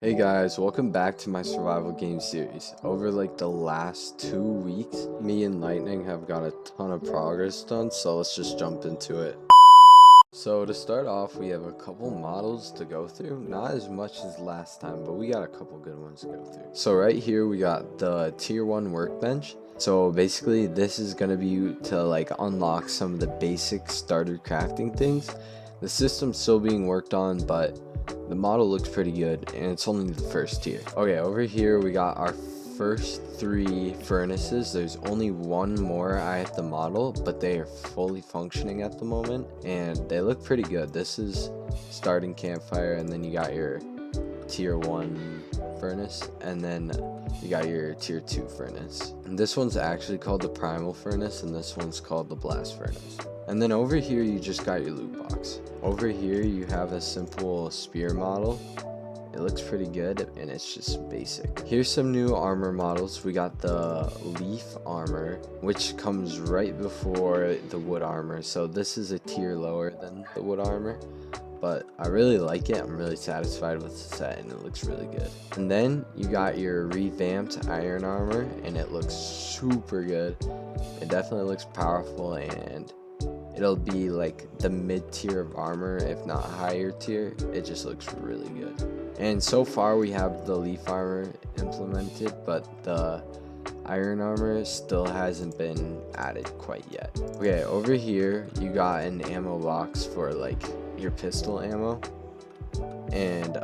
Hey guys, welcome back to my survival game series. Over like the last 2 weeks, me and Lightning have got a ton of progress done, so let's just jump into it. So to start off, we have a couple models to go through. Not as much as last time, but we got a couple good ones to go through. So right here, we got the tier 1 workbench. So basically, this is going to be to like unlock some of the basic starter crafting things. The system's still being worked on, but the model looks pretty good, and it's only the first tier. Okay, over here we got our first 3 furnaces. There's only one more I have to model, but they are fully functioning at the moment, and they look pretty good. This is starting campfire, and then you got your tier 1 furnace, and then you got your tier 2 furnace. And this one's actually called the primal furnace, and this one's called the blast furnace. And then over here you just got your loot box. Over here you have a simple spear model. It looks pretty good, and it's just basic. Here's some new armor models. We got the leaf armor, which comes right before the wood armor, so this is a tier lower than the wood armor, but I really like it. I'm really satisfied with the set, and it looks really good. And then you got your revamped iron armor, and it looks super good. It definitely looks powerful, and it'll be like the mid tier of armor, if not higher tier. It just looks really good. And so far we have the leaf armor implemented, but the iron armor still hasn't been added quite yet. Okay, over here you got an ammo box for like your pistol ammo, and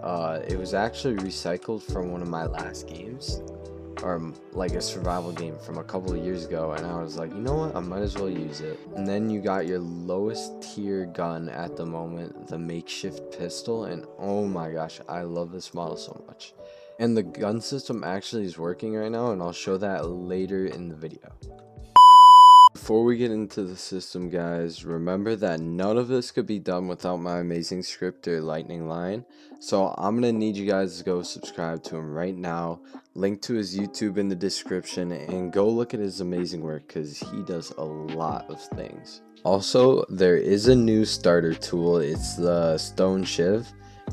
it was actually recycled from one of my last games, or like a survival game from a couple of years ago, and I was like, you know what, I might as well use it. And then you got your lowest tier gun at the moment, the makeshift pistol, and oh my gosh, I love this model so much. And the gun system actually is working right now, and I'll show that later in the video. Before we get into the system, guys, remember that none of this could be done without my amazing scripter, Lightning Lion. So I'm going to need you guys to go subscribe to him right now. Link to his YouTube in the description, and go look at his amazing work because he does a lot of things. Also, there is a new starter tool. It's the stone shiv,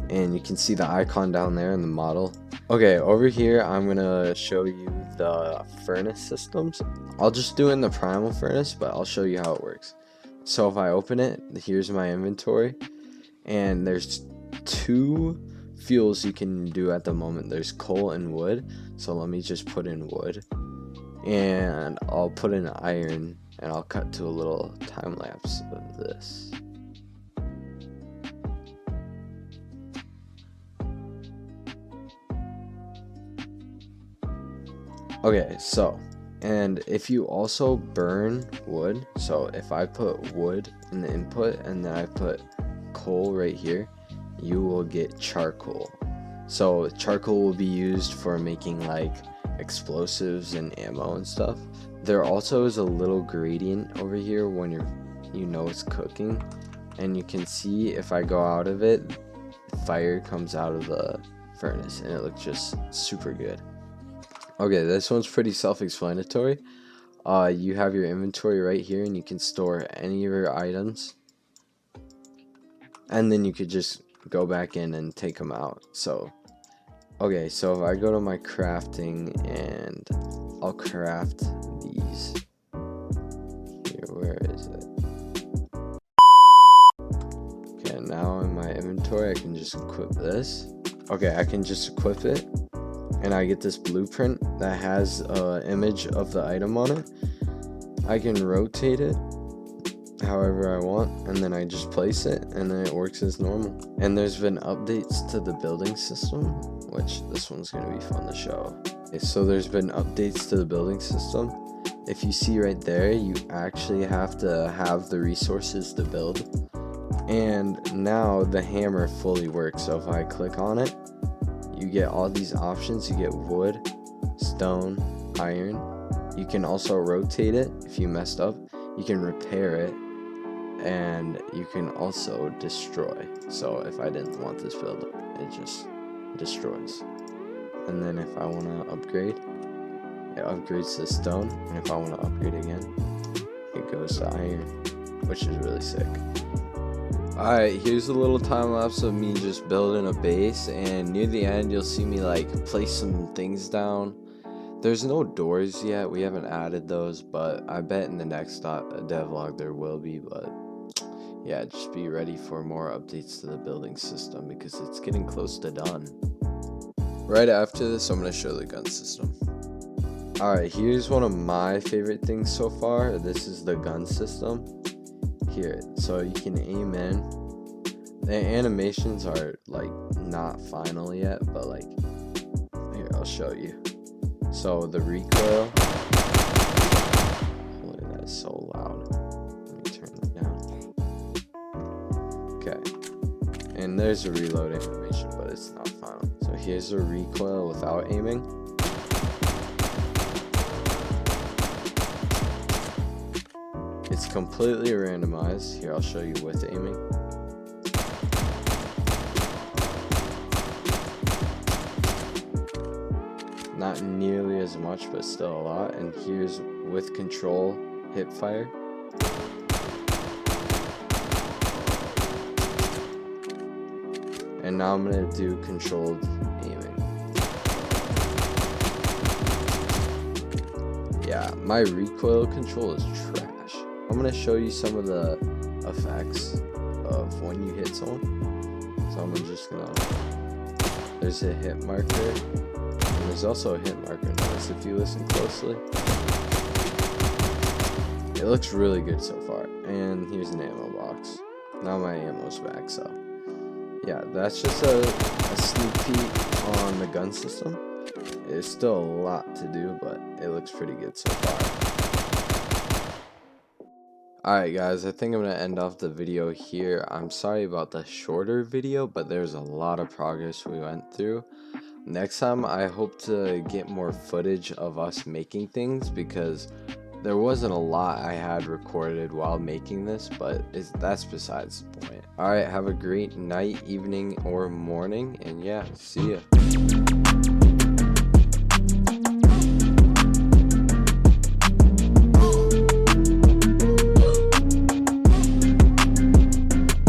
and you can see the icon down there in the model. Okay, over here I'm gonna show you the furnace systems. I'll just do it in the primal furnace, but I'll show you how it works. So if I open it, here's my inventory, and there's 2 fuels you can do at the moment. There's coal and wood, so let me just put in wood, and I'll put in iron, and I'll cut to a little time lapse of this. Okay, so, and if you also burn wood, so if I put wood in the input and then I put coal right here, you will get charcoal. So charcoal will be used for making like explosives and ammo and stuff. There also is a little gradient over here when you know it's cooking, and you can see if I go out of it, fire comes out of the furnace, and it looks just super good. Okay, this one's pretty self-explanatory. You have your inventory right here, and you can store any of your items, and then you could just go back in and take them out. So okay, so if I go to my crafting, and I'll craft these here. Where is it? Okay, now in my inventory I can just equip this. Okay, I can just equip it, and I get this blueprint that has an image of the item on it. I can rotate it however I want, and then I just place it, and then it works as normal. And there's been updates to the building system, which this one's going to be fun to show. Okay, so there's been updates to the building system. If you see right there, you actually have to have the resources to build. And now the hammer fully works, so if I click on it, you get all these options. You get wood, stone, iron. You can also rotate it if you messed up. You can repair it, and you can also destroy. So if I didn't want this build, it just destroys. And then if I want to upgrade, it upgrades to stone, and if I want to upgrade again, it goes to iron, which is really sick. Alright, here's a little time lapse of me just building a base, and near the end you'll see me like place some things down. There's no doors yet, we haven't added those, but I bet in the next devlog there will be. But yeah, just be ready for more updates to the building system because it's getting close to done. Right after this, I'm going to show the gun system. Alright, here's one of my favorite things so far. This is the gun system. Here, so you can aim in. The animations are like not final yet, but like here, I'll show you. So the recoil, holy, that is so loud. Let me turn it down. Okay, and there's a reload animation, but it's not final. So here's the recoil without aiming. It's completely randomized. Here, I'll show you with aiming. Not nearly as much, but still a lot. And here's with control hip fire. And now I'm going to do controlled aiming. Yeah, my recoil control is trash. I'm going to show you some of the effects of when you hit someone. So I'm just going to, there's a hit marker, and there's also a hit marker notice if you listen closely. It looks really good so far. And here's an ammo box. Now my ammo's back, so yeah, that's just a sneak peek on the gun system. There's still a lot to do, but it looks pretty good so far. Alright guys, I think I'm going to end off the video here. I'm sorry about the shorter video, but there's a lot of progress we went through. Next time I hope to get more footage of us making things, because there wasn't a lot I had recorded while making this, but that's besides the point. Alright, have a great night, evening, or morning, and yeah, see ya.